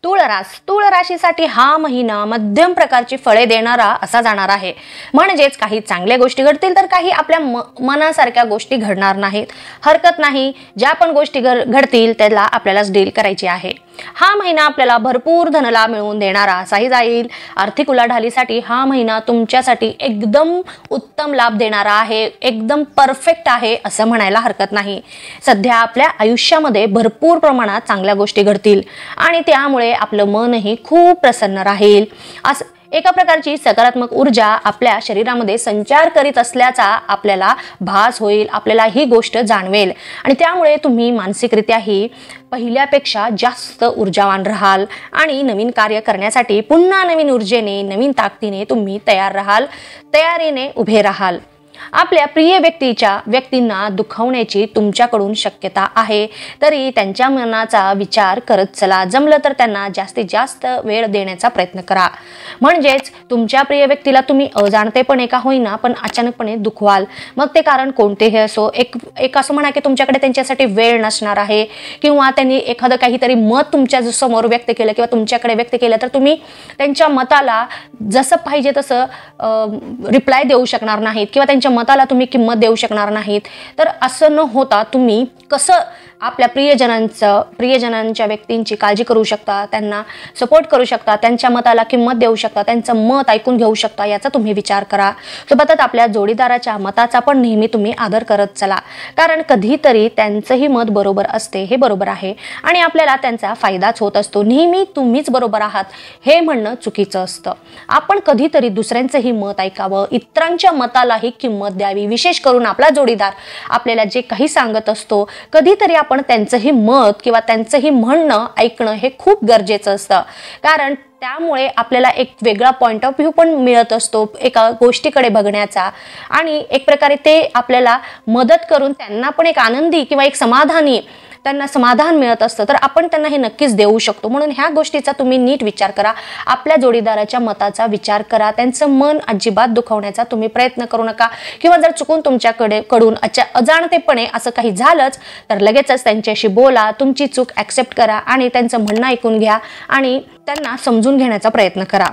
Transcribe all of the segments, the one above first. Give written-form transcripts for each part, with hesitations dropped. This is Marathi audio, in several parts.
तूळ राशीसाठी हा महिना मध्यम प्रकारची फळे देणारा असा जाणार आहे। म्हणजेच काही चांगल्या गोष्टी घडतील तर काही आपल्या मनासारख्या गोष्टी घडणार नाहीत। हरकत नाही, ज्या पण गोष्टी घडतील त्याला आपल्यालाच डील करायची आहे। हा महिना आपल्याला भरपूर धनलाभ मिळवून देणारा असाही जाईल। आर्थिक उलाढालीसाठी हा महिना तुमच्यासाठी एकदम उत्तम लाभ देणारा आहे, एकदम परफेक्ट आहे असं म्हणायला हरकत नाही। सध्या आपल्या आयुष्यामध्ये भरपूर प्रमाणात चांगल्या गोष्टी घडतील आणि त्यामुळे आपलं मनही खूप प्रसन्न राहील। एका प्रकारची सकारात्मक ऊर्जा आपल्या शरीरामध्ये संचार करीत असल्याचा आपल्याला भास होईल, आपल्याला ही गोष्ट जाणवेल आणि त्यामुळे तुम्ही मानसिकरित्याही पहिल्यापेक्षा जास्त ऊर्जावान राहाल आणि नवीन कार्य करण्यासाठी पुन्हा नवीन ऊर्जेने, नवीन ताकदीने तुम्ही तयार राहाल, तयारीने उभे राहाल। आपल्या प्रिय व्यक्तींना दुखावण्याची तुमच्याकडून शक्यता आहे, तरी त्यांच्या मनाचा विचार करत चला। जमलं तर त्यांना जास्तीत जास्त वेळ देण्याचा प्रयत्न करा। म्हणजेच तुमच्या प्रिय व्यक्तीला तुम्ही अजाणतेपणे का होईना पण अचानकपणे दुखवाल। मग ते कारण कोणतेही असो, एक असं म्हणा की तुमच्याकडे त्यांच्यासाठी वेळ नसणार आहे किंवा त्यांनी एखादं काहीतरी मत तुमच्या समोर व्यक्त केलं किंवा तुमच्याकडे व्यक्त केलं तर तुम्ही त्यांच्या मताला जसं पाहिजे तसं रिप्लाय देऊ शकणार नाहीत किंवा त्यांच्या मताला तुम्ही किंमत देऊ शकणार नाहीत। तर असं न होता तुम्ही कसं आपल्या प्रियजनांच्या व्यक्तींची काळजी करू शकता, त्यांना सपोर्ट करू शकता, त्यांच्या मताला किंमत देऊ शकता, त्यांचं मत ऐकून घेऊ शकता याचा तुम्ही विचार करा। सोबतच आपल्या जोडीदाराच्या मताचा पण नेहमी तुम्ही आदर करत चला, कारण कधीतरी त्यांचंही मत बरोबर असते हे बरोबर आहे आणि आपल्याला त्यांचा फायदाच होत असतो। नेहमी तुम्हीच बरोबर आहात हे म्हणणं चुकीचं असतं। आपण कधीतरी दुसऱ्यांचंही मत ऐकावं, इतरांच्या मतालाही किंमत द्यावी। विशेष करून आपला जोडीदार आपल्याला जे काही सांगत असतो कधीतरी आपण त्यांचंही मत किंवा त्यांचंही म्हणणं ऐकणं हे खूप गरजेचं असतं, कारण त्यामुळे आपल्याला एक वेगळा पॉइंट ऑफ व्ह्यू पण मिळत असतो एका गोष्टीकडे बघण्याचा आणि एक प्रकारे ते आपल्याला मदत करून त्यांना पण एक आनंदी किंवा एक त्यांना समाधान मिळत असतं, तर आपण त्यांना हे नक्कीच देऊ शकतो। म्हणून ह्या गोष्टीचा तुम्ही नीट विचार करा, आपल्या जोडीदाराच्या मताचा विचार करा, त्यांचं मन अजिबात दुखवण्याचा तुम्ही प्रयत्न करू नका किंवा जर चुकून तुमच्याकडून अजाणतेपणे असं काही झालंच तर लगेचच त्यांच्याशी बोला, तुमची चूक ॲक्सेप्ट करा आणि त्यांचं म्हणणं ऐकून घ्या आणि त्यांना समजून घेण्याचा प्रयत्न करा।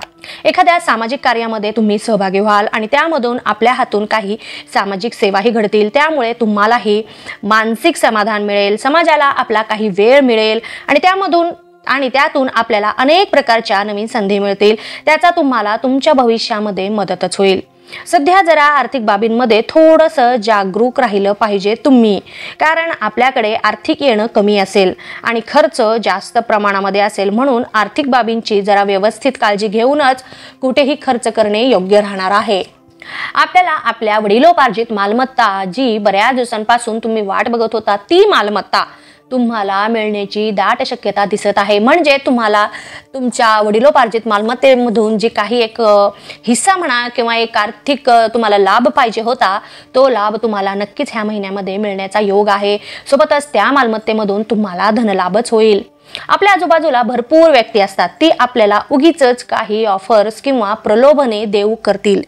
एखाद्या सामाजिक कार्यामध्ये तुम्ही सहभागी व्हाल आणि त्यामधून आपल्या हातून काही सामाजिक सेवाही घडतील, त्यामुळे तुम्हालाही मानसिक समाधान मिळेल, समाजाला आपला काही वेळ मिळेल आणि त्यातून आपल्याला अनेक प्रकारच्या नवीन संधी मिळतील, त्याचा तुम्हाला तुमच्या भविष्यामध्ये मदतच होईल। सध्या जरा आर्थिक बाबींमध्ये थोडंसं जागरूक राहिलं पाहिजे तुम्ही, कारण आपल्याकडे आर्थिक येणं कमी असेल आणि खर्च जास्त प्रमाणामध्ये असेल, म्हणून आर्थिक बाबींची जरा व्यवस्थित काळजी घेऊनच कुठेही खर्च करणे योग्य राहणार आहे। आपल्याला आपल्या वडिलोपार्जित मालमत्ता, जी बऱ्याच दिवसांपासून तुम्ही वाट बघत होता, ती मालमत्ता तुम्हाला मिळण्याची दाट शक्यता दिसत आहे। म्हणजे तुम्हाला तुमच्या वडिलोपार्जित मालमत्तेमधून जी काही एक हिस्सा म्हणा किंवा एक आर्थिक तुम्हाला लाभ पाहिजे होता, तो लाभ तुम्हाला नक्कीच ह्या महिन्यामध्ये मिळण्याचा योग आहे। सोबतच त्या मालमत्तेमधून तुम्हाला धनलाभच होईल। आपल्या आजूबाजूला भरपूर व्यक्ती असतात, ती आपल्याला उगीचच काही ऑफर्स किंवा प्रलोभने देऊ करतील,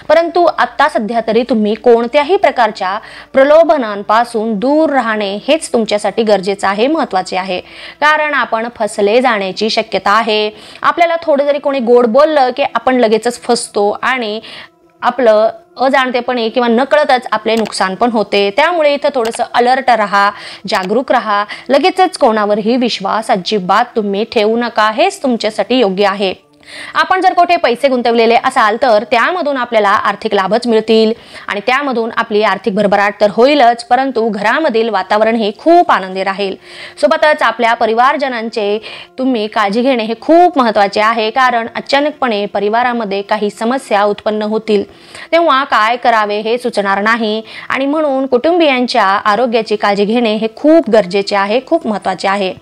परंतु आता सध्या तरी तुम्ही कोणत्याही प्रकारच्या प्रलोभनांपासून दूर राहणे हेच तुमच्यासाठी गरजेचं आहे, महत्त्वाचे आहे, कारण आपण फसले जाण्याची शक्यता आहे। आपल्याला थोडं जरी कोणी गोड बोललं की आपण लगेचच फसतो आणि आपलं अजाणतेपणे किंवा नकळतच आपले नुकसान पण होते। त्यामुळे इथं थोडंसं अलर्ट राहा, जागरूक राहा, लगेचच कोणावरही विश्वास अजिबात तुम्ही ठेवू नका, हेच तुमच्यासाठी योग्य आहे। आपण जर कुठे पैसे गुंतवलेले असाल तर त्यामधून आपल्याला आर्थिक लाभच मिळतील आणि त्यामधून आपली आर्थिक भरभराट तर होईलच, परंतु घरामधील वातावरण हे खूप आनंदी राहील। सोबतच आपल्या परिवारजनांचे तुम्ही काळजी घेणे हे खूप महत्त्वाचे आहे, कारण अचानकपणे परिवारामध्ये काही समस्या उत्पन्न होतील, तेव्हा काय करावे हे सुचणार नाही आणि म्हणून कुटुंबियांच्या आरोग्याची काळजी घेणे हे खूप गरजेचे आहे, खूप महत्त्वाचे आहे।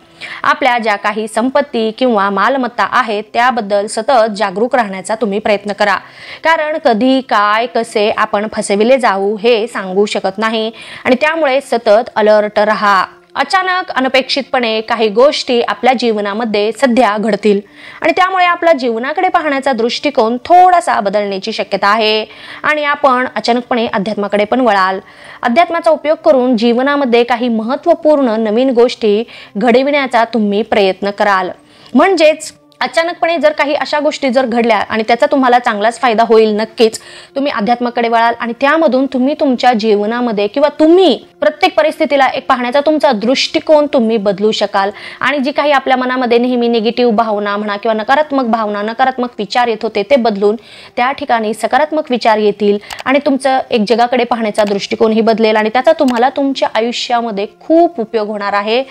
आपल्या ज्या काही संपत्ती किंवा मालमत्ता आहेत त्याबद्दल सतत जागरूक राहण्याचा तुम्ही प्रयत्न करा, कारण कधी काय कसे आपण फसविले जाऊ हे सांगू शकत नाही आणि त्यामुळे सतत अलर्ट राहा। अचानक अनपेक्षितपणे काही गोष्टी आपल्या जीवनामध्ये सध्या घडतील आणि त्यामुळे आपला जीवनाकडे पाहण्याचा दृष्टिकोन थोडासा बदलण्याची शक्यता आहे आणि आपण अचानकपणे अध्यात्माकडे पण वळाल। अध्यात्माचा उपयोग करून जीवनामध्ये काही महत्त्वपूर्ण नवीन गोष्टी घडविण्याचा तुम्ही प्रयत्न कराल। म्हणजेच अचानकपणे जर काही अशा गोष्टी जर घडल्या आणि त्याचा तुम्हाला चांगलाच फायदा होईल, नक्कीच तुम्ही अध्यात्माकडे वळाल आणि त्यामधून तुम्ही तुमच्या जीवनामध्ये किंवा तुम्ही प्रत्येक परिस्थितीला एक पाहण्याचा तुमचा दृष्टिकोन तुम्ही बदलू शकाल आणि जी काही आपल्या मनामध्ये नेहमी निगेटिव्ह भावना म्हणा किंवा नकारात्मक भावना, नकारात्मक विचार येत होते ते बदलून त्या ठिकाणी सकारात्मक विचार येतील आणि तुमचं एक जगाकडे पाहण्याचा दृष्टिकोनही बदलेल आणि त्याचा तुम्हाला तुमच्या आयुष्यामध्ये खूप उपयोग होणार आहे.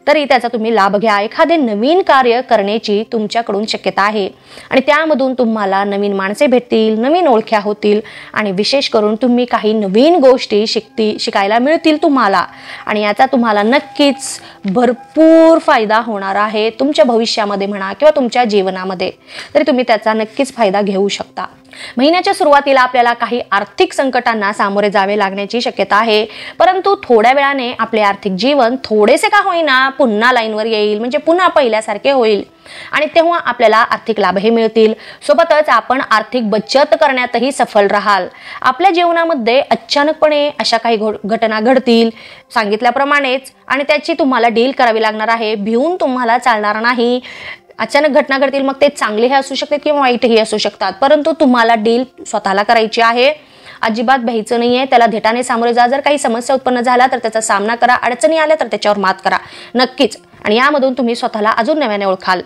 तरी त्याचा तुम्ही लाभ घ्या. एखादे नवीन कार्य करण्याची तुमच्याकडून शक्यता आहे आणि त्यामधून तुम्हाला नवीन माणसे भेटतील, नवीन ओळख्या होतील आणि विशेष करून तुम्ही काही नवीन गोष्टी शिकायला मिळतील तुम्हाला आणि याचा तुम्हाला नक्कीच भरपूर फायदा होणार आहे तुमच्या भविष्यामध्ये म्हणा किंवा तुमच्या जीवनामध्ये. तरी तुम्ही त्याचा नक्कीच फायदा घेऊ शकता. महिन्याच्या सुरुवातीला आपल्याला काही आर्थिक संकटांना सामोरे जावे लागण्याची शक्यता आहे, परंतु थोड्या वेळाने आपले आर्थिक जीवन थोडेसे का होईना पुन्हा लाईनवर येईल, म्हणजे पुन्हा पहिल्यासारखे होईल आणि तेव्हा आपल्याला आर्थिक लाभही मिळतील. सोबतच आपण आर्थिक बचत करण्यातही सफल राहाल. आपल्या जीवनामध्ये अचानकपणे अशा काही घटना घडतील सांगितल्याप्रमाणेच आणि त्याची तुम्हाला डील करावी लागणार आहे. भिवून तुम्हाला चालणार नाही. अचानक घटना घडतील, मग ते चांगलेही असू शकतात किंवा वाईटही असू शकतात, परंतु तुम्हाला डील स्वतःला करायची आहे. अजिबात भ्यायचं नाहीये. त्याला धीटाने सामोरे जा. जर काही समस्या उत्पन्न झाल्या तर त्याचा सामना करा. अडचणी आल्या तर त्याच्यावर मात करा नक्कीच आणि यामधून तुम्ही स्वतःला अजून नव्याने ओळखाल.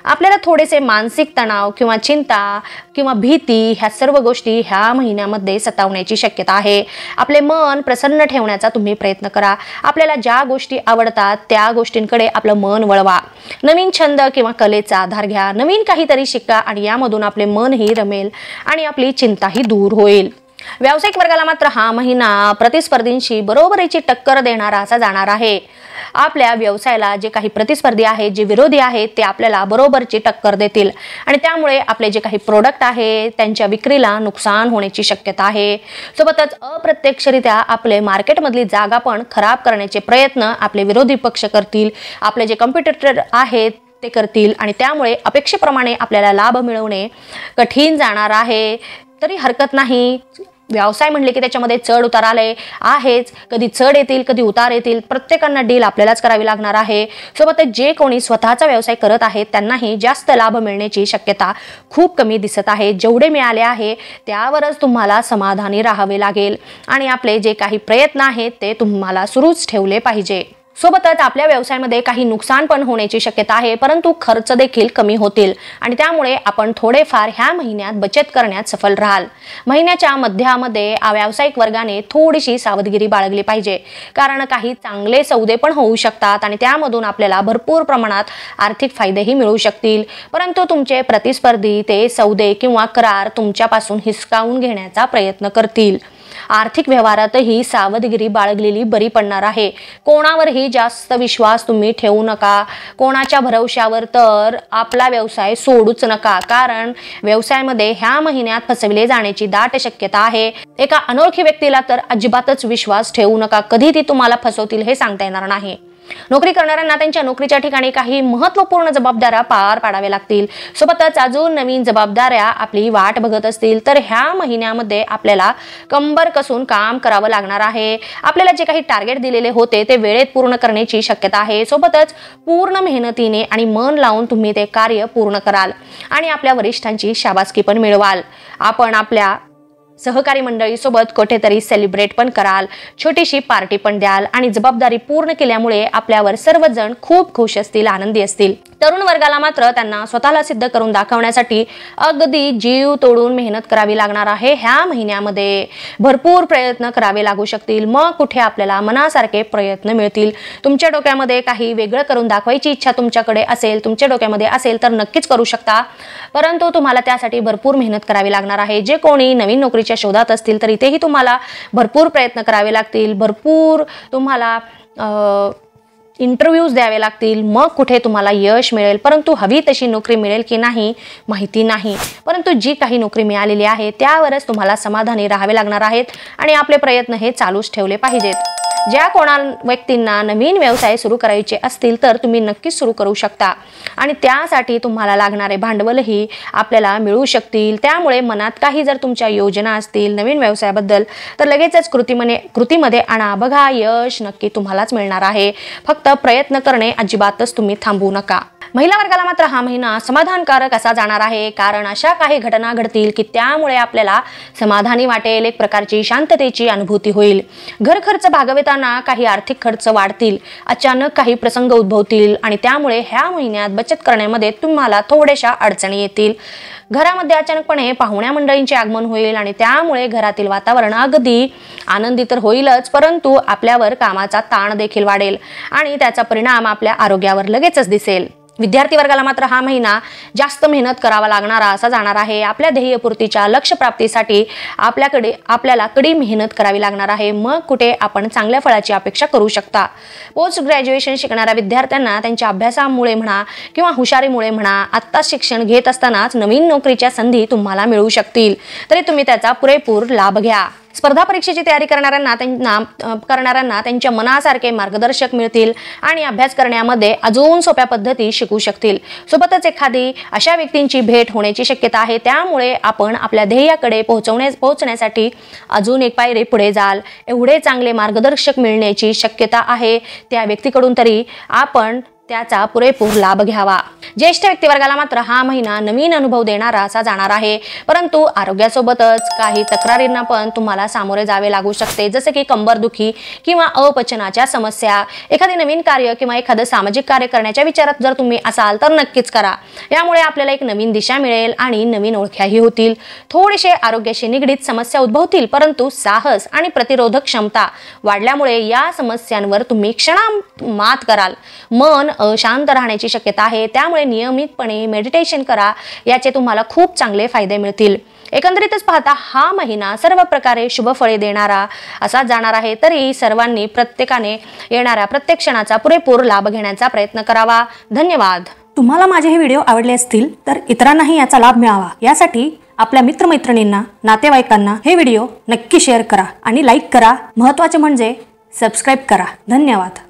आपल्याला थोडेसे मानसिक तणाव किंवा चिंता किंवा भीती ह्या सर्व गोष्टी ह्या महिन्यामध्ये सतावण्याची शक्यता आहे. आपले मन प्रसन्न ठेवण्याचा तुम्ही प्रयत्न करा. आपल्याला ज्या गोष्टी आवडतात त्या गोष्टींकडे आपलं मन वळवा. नवीन छंद किंवा कलेचा आधार घ्या. नवीन काहीतरी शिका आणि यामधून आपले मनही रमेल आणि आपली चिंताही दूर होईल. व्यावसायिक वर्गाला मात्र हा महिना प्रतिस्पर्धींशी बरोबरीची टक्कर देणारा असा जाणार आहे. आपल्या व्यवसायाला जे काही प्रतिस्पर्धी आहेत, जे विरोधी आहेत, ते आपल्याला बरोबरची टक्कर देतील आणि त्यामुळे आपले जे काही प्रोडक्ट आहे त्यांच्या विक्रीला नुकसान होण्याची शक्यता आहे. सोबतच अप्रत्यक्षरित्या आपले मार्केटमधली जागा पण खराब करण्याचे प्रयत्न आपले विरोधी पक्ष करतील. आपले जे कॉम्पिटिटर आहेत ते करतील आणि त्यामुळे अपेक्षेप्रमाणे आपल्याला लाभ मिळवणे कठीण जाणार आहे. तरी हरकत नाही. व्यवसाय म्हणले की त्याच्यामध्ये चढ उतार आले आहेच. कधी चढ येतील, कधी उतार येतील. प्रत्येकांना डील आपल्यालाच करावी लागणार आहे. सोबतच जे कोणी स्वतःचा व्यवसाय करत आहेत त्यांनाही जास्त लाभ मिळण्याची शक्यता खूप कमी दिसत आहे. जेवढे मिळाले आहे त्यावरच तुम्हाला समाधानी राहावे लागेल आणि आपले जे काही प्रयत्न आहेत ते तुम्हाला सुरूच ठेवले पाहिजे. सोबतच आपल्या व्यवसायामध्ये काही नुकसान पण होण्याची शक्यता आहे, परंतु खर्च देखील कमी होतील आणि त्यामुळे आपण थोडेफार ह्या महिन्यात बचत करण्यात सफल राहाल. महिन्याच्या मध्यामध्ये व्यावसायिक वर्गाने थोडीशी सावधगिरी बाळगली पाहिजे, कारण काही चांगले सौदे पण होऊ शकतात आणि त्यामधून आपल्याला भरपूर प्रमाणात आर्थिक फायदेही मिळू शकतील. परंतु तुमचे प्रतिस्पर्धी ते सौदे किंवा करार तुमच्यापासून हिसकावून घेण्याचा प्रयत्न करतील. आर्थिक व्यवहारातही सावधगिरी बाळगलेली बरी पडणार आहे. कोणावरही जास्त विश्वास तुम्ही ठेवू नका. कोणाच्या भरवशावर तर आपला व्यवसाय सोडूच नका, कारण व्यवसायामध्ये ह्या महिन्यात फसविले जाण्याची दाट शक्यता आहे. एका अनोळखी व्यक्तीला तर अजिबातच विश्वास ठेवू नका. कधी ती तुम्हाला फसवतील हे सांगता येणार नाही. नोकरी करणाऱ्यांना त्यांच्या नोकरीच्या ठिकाणी काही महत्त्वपूर्ण जबाबदाऱ्या पार पाडाव्या लागतील. सोबतच अजून नवीन जबाबदाऱ्या आपली वाट बघत असतील तर ह्या महिन्यामध्ये आपल्याला कंबर कसून काम करावं लागणार आहे. आपल्याला जे काही टार्गेट दिलेले होते ते वेळेत पूर्ण करण्याची शक्यता आहे. सोबतच पूर्ण मेहनतीने आणि मन लावून तुम्ही ते कार्य पूर्ण कराल आणि आपल्या वरिष्ठांची शाबासकी पण मिळवाल. आपण आपल्या सहकारी मंडळीसोबत कुठेतरी सेलिब्रेट पण कराल, छोटीशी पार्टी पण द्याल आणि जबाबदारी पूर्ण केल्यामुळे आपल्यावर सर्वजण खूप खुश असतील, आनंदी असतील. तरुण वर्गाला मात्र त्यांना स्वतःला सिद्ध करून दाखवण्यासाठी अगदी जीव तोडून मेहनत करावी लागणार आहे. ह्या महिन्यामध्ये भरपूर प्रयत्न करावे लागू शकतील. मग कुठे आपल्याला मनासारखे प्रयत्न मिळतील. तुमच्या डोक्यामध्ये काही वेगळं करून दाखवायची इच्छा तुमच्याकडे असेल, तुमच्या डोक्यामध्ये असेल तर नक्कीच करू शकता, परंतु तुम्हाला त्यासाठी भरपूर मेहनत करावी लागणार आहे. जे कोणी नवीन नोकरीच्या शोधात असतील तर इथेही तुम्हाला भरपूर प्रयत्न करावे लागतील. भरपूर तुम्हाला इंटरव्ह्यूज द्यावे लागतील. मग कुठे तुम्हाला यश मिळेल, परंतु हवी तशी नोकरी मिळेल की नाही माहिती नाही. परंतु जी काही नोकरी मिळालेली आहे त्यावरच तुम्हाला समाधानी राहावे लागणार आहेत आणि आपले प्रयत्न हे चालूच ठेवले पाहिजेत. ज्या कोणा व्यक्तींना नवीन व्यवसाय सुरू करायचे असतील तर तुम्ही नक्कीच सुरू करू शकता आणि त्यासाठी तुम्हाला लागणारे भांडवलही आपल्याला मिळू शकतील. त्यामुळे मनात काही जर तुमच्या योजना असतील नवीन व्यवसायाबद्दल तर लगेचच कृतीमध्ये आणा. बघा, यश नक्की तुम्हालाच मिळणार आहे. फक्त प्रयत्न करणे अजिबातच तुम्ही थांबवू नका. महिला वर्गाला मात्र हा महिना समाधानकारक असा जाणार आहे, कारण अशा काही घटना घडतील की त्यामुळे आपल्याला समाधानी वाटेल, एक प्रकारची शांततेची अनुभूती होईल. घर खर्च भागवताना काही आर्थिक खर्च वाढतील, अचानक काही प्रसंग उद्भवतील आणि त्यामुळे ह्या महिन्यात बचत करण्यामध्ये तुम्हाला थोड्याशा अडचणी येतील. घरामध्ये अचानकपणे पाहुण्या मंडळींचे आगमन होईल आणि त्यामुळे घरातील वातावरण अगदी आनंदी तर होईलच, परंतु आपल्यावर कामाचा ताण देखील वाढेल आणि त्याचा परिणाम आपल्या आरोग्यावर लगेचच दिसेल. विद्यार्थी वर्गाला मात्र हा महिना जास्त मेहनत करावा लागणारा असा जाणार आहे. आपल्या ध्येयपूर्तीच्या लक्ष्य प्राप्तीसाठी आपल्याला कडी मेहनत करावी लागणार आहे. मग कुठे आपण चांगल्या फळाची अपेक्षा करू शकता. पोस्ट ग्रॅज्युएशन शिकणाऱ्या विद्यार्थ्यांना त्यांच्या अभ्यासामुळे म्हणा किंवा हुशारीमुळे म्हणा, आत्ताच शिक्षण घेत असतानाच नवीन नोकरीच्या संधी तुम्हाला मिळू शकतील, तरी तुम्ही त्याचा पुरेपूर लाभ घ्या. स्पर्धा परीक्षेची तयारी करणाऱ्यांना त्यांच्या मनासारखे मार्गदर्शक मिळतील आणि अभ्यास करण्यामध्ये अजून सोप्या पद्धती शिकू शकतील. सोबतच एखादी अशा व्यक्तींची भेट होण्याची शक्यता आहे, त्यामुळे आपण आपल्या ध्येयाकडे पोहोचण्यासाठी अजून एक पायरी पुढे जाल. एवढे चांगले मार्गदर्शक मिळण्याची शक्यता आहे, त्या व्यक्तीकडून तरी आपण त्याचा पुरेपूर लाभ घ्यावा. ज्येष्ठ व्यक्तिवर्गाला मात्र हा महिना नवीन अनुभव देणारा असा जाणार आहे, परंतु आरोग्यासोबतच काही तक्रारींना पण तुम्हाला सामोरे जावे लागू शकते, जसे की कंबरदुखी किंवा अपचनाच्या समस्या. एखादे नवीन कार्य किंवा एखादं सामाजिक कार्य करण्याच्या विचारात जर तुम्ही असाल तर नक्कीच करा. यामुळे आपल्याला एक नवीन दिशा मिळेल आणि नवीन ओळख्याही होतील. थोडेसे आरोग्याशी निगडीत समस्या उद्भवतील, परंतु साहस आणि प्रतिरोधक क्षमता वाढल्यामुळे या समस्यांवर तुम्ही क्षणात मात कराल. मन शांत राहण्याची शक्यता आहे, त्यामुळे नियमितपणे मेडिटेशन करा, याचे तुम्हाला खूप चांगले फायदे मिळतील. एकंदरीतच पाहता हा महिना सर्व प्रकारे शुभ फळे देणारा असा जाणार आहे, तरी सर्वांनी प्रत्येकाने येणाऱ्या प्रत्येक क्षणाचा पुरेपूर लाभ घेण्याचा प्रयत्न करावा. धन्यवाद. तुम्हाला माझे हे व्हिडिओ आवडले असतील तर इतरांनाही याचा लाभ मिळावा, यासाठी आपल्या मित्रमैत्रिणींना, नातेवाईकांना हे व्हिडिओ नक्की शेअर करा आणि लाईक करा. महत्त्वाचे म्हणजे सबस्क्राईब करा. धन्यवाद.